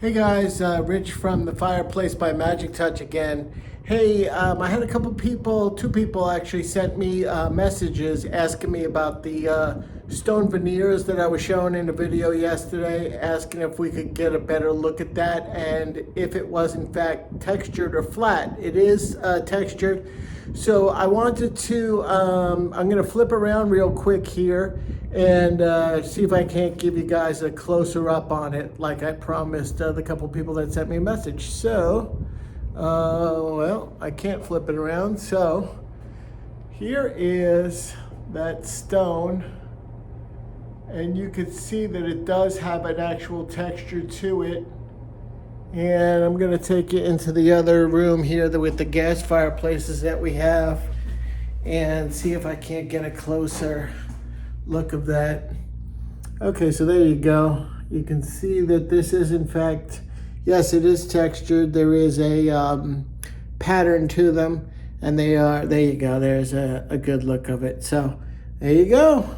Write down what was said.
Hey guys, Rich from the Fireplace by Magic Touch again. Hey, I had a couple people, two people actually sent me messages asking me about the stone veneers that I was showing in the video yesterday, asking if we could get a better look at that and if it was in fact textured or flat. It is textured. So I wanted to, I'm going to flip around real quick here and see if I can't give you guys a closer up on it like I promised the couple people that sent me a message. So, well, I can't flip it around. So here is that stone, and you can see that it does have an actual texture to it. And I'm gonna take you into the other room here with the gas fireplaces that we have and see if I can't get a closer look of that. Okay, so there you go. You can see that this is in fact, yes, it is textured. There is a pattern to them, and they are, there you go, there's a good look of it. So there you go.